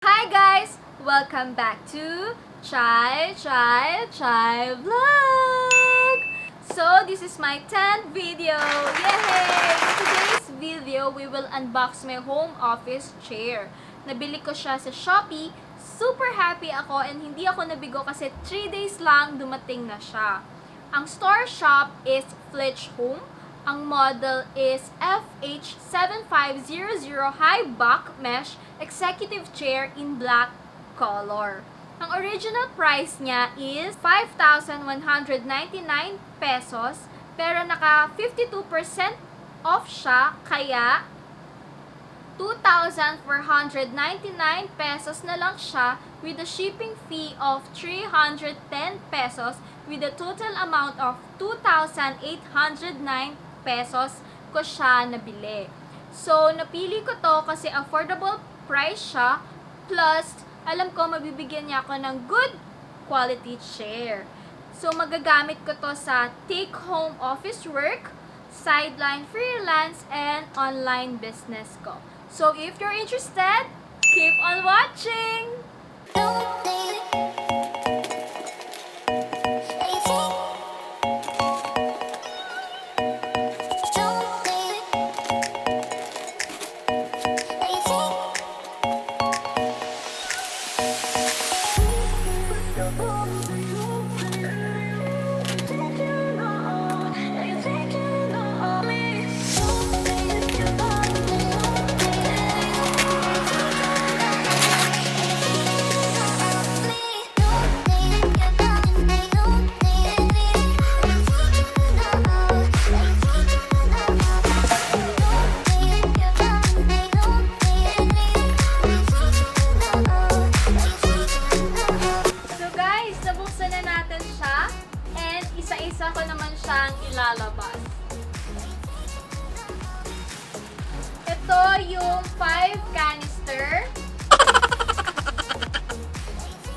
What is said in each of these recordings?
Hi guys! Welcome back to ChaiChaiChai Vlog! So, this is my 10th video! Yay! In today's video, we will unbox my home office chair. Nabili ko siya sa Shopee. Super happy ako and hindi ako nabigo kasi 3 days lang dumating na siya. Ang store shop is Flitch Home. Ang model is FH7500 High Back Mesh Executive Chair in black color. Ang original price niya is 5,199 pesos, pero naka 52% off siya, kaya 2,499 pesos na lang siya with a shipping fee of 310 pesos with a total amount of 2,809 pesos ko siya nabili. So, napili ko to kasi affordable price siya, plus alam ko mabibigyan niya ako ng good quality chair. So, magagamit ko to sa take-home office work, sideline freelance, and online business ko. So, if you're interested, keep on watching! Isa ko naman siyang ilalabas. Ito yung 5 canister,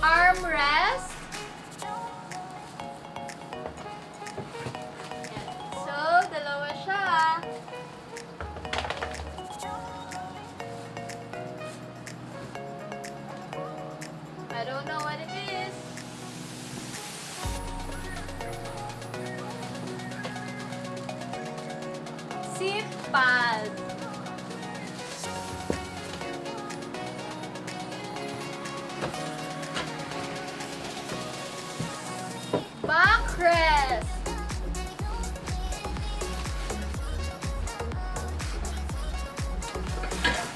armrest, so dalawa siya. I don't know what it is. Zip pad. Backrest.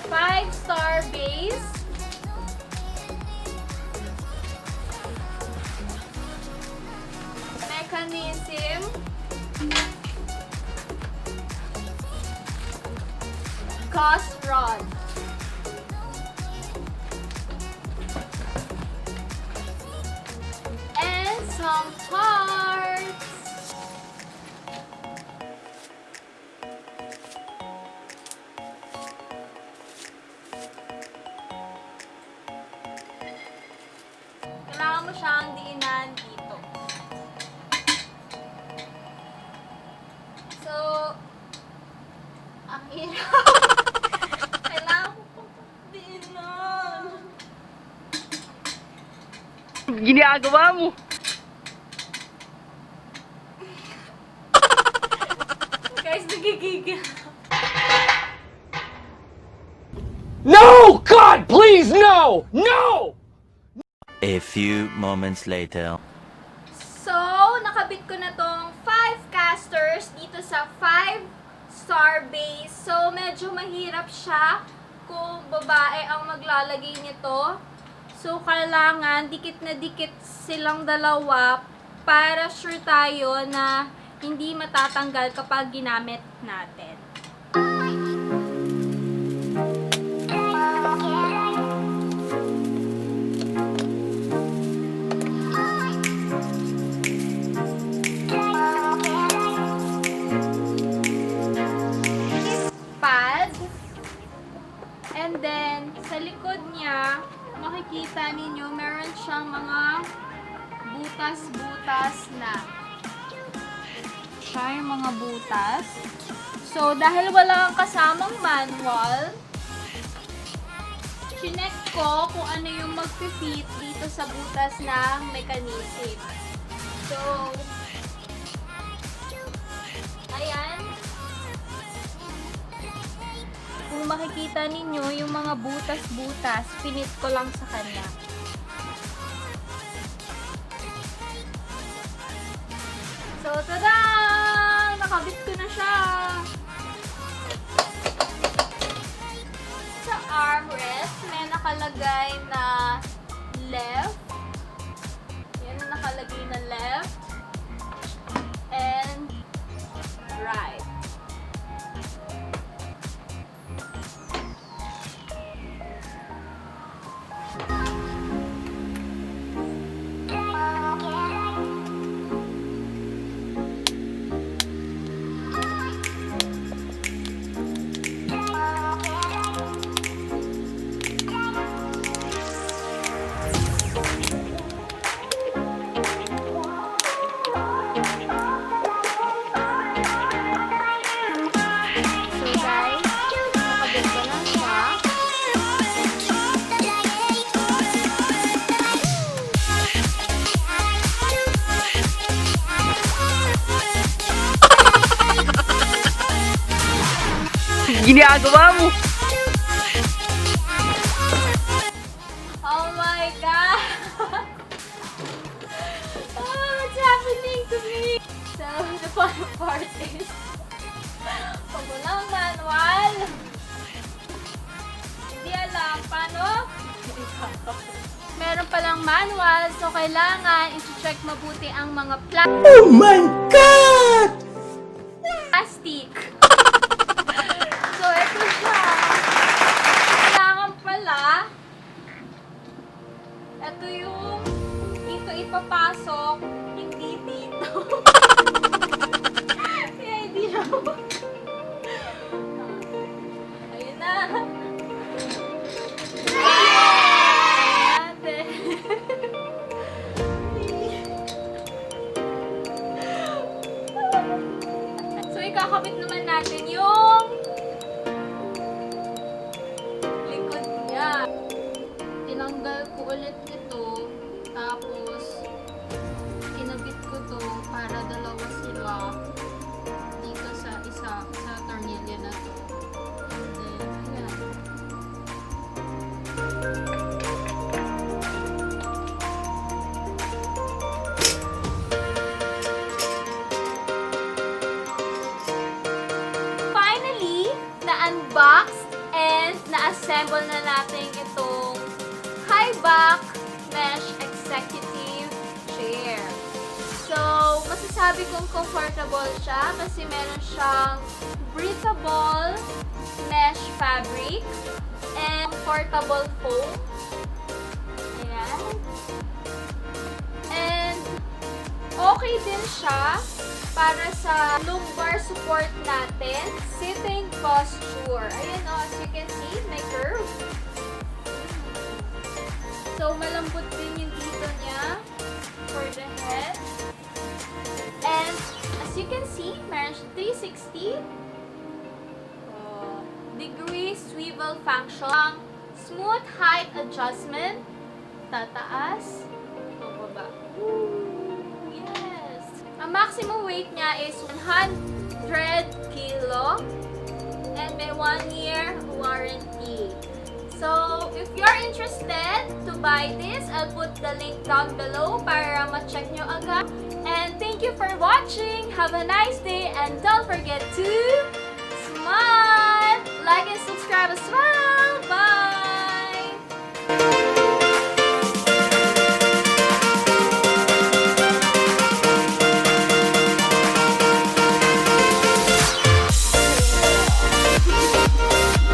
Five-star base. Mechanism. Cast rod. And some parts. Kailangan mo siyang diinan dito. So, ang hirap. Ginagawa mo. Guys, nagigigil. No! God, please, no! No! A few moments later. So, nakabit ko na tong 5 casters dito sa 5-star base. So, medyo mahirap siya kung babae ang maglalagay nito. So, kailangan dikit na dikit silang dalawa para sure tayo na hindi matatanggal kapag ginamit natin. This pad, and then sa likod niya, makikita ninyo, meron siyang mga butas-butas na. Siya yung mga butas. So, dahil wala kang kasamang manual, chinek ko kung ano yung mag-fit dito sa butas ng mechanism. So, ayan. Kung makikita ninyo, yung mga butas-butas, pinit ko lang sa kanya. So, tada! Nakabit ko na siya! Sa armrest, may nakalagay na left. Yan ang nakalagay na left. And right. Ginagawa mo! Oh my God! Oh, what's happening to me? So, the fun part is, pag walang manual, hindi alam paano. Meron palang manual, so kailangan i-check mabuti ang mga Oh my God! plastic. So, ito siya. Kailangan pala, ito yung dito ipapasok, hindi dito. Kaya hindi siya. Ayun na. Ate. So, ikakabit naman natin yung likod niya. Tinanggal ko ulit ito, tapos kinabit ko to para dalawa sila dito sa isa, sa tornilyo na to. And then, ayan. Finally, na-unboxed and na-assemble na natin itong high-back mesh executive chair. So, masasabi kong comfortable siya kasi meron siyang breathable mesh fabric and comfortable foam. Ayan. And okay din siya para sa lumbar support natin. Sitting posture. Ayan o, as you can see, may curve. So, malambot din yung dito niya for the head. And, as you can see, meron siya 360 degree swivel function. Smooth height adjustment. Tataas. Pababa. Yes. Ang maximum weight niya is 100 kilo. And may 1 year warranty. So, if you're interested to buy this, I'll put the link down below para ma-check nyo agad. And thank you for watching. Have a nice day and don't forget to smile, like and subscribe as well. Bye!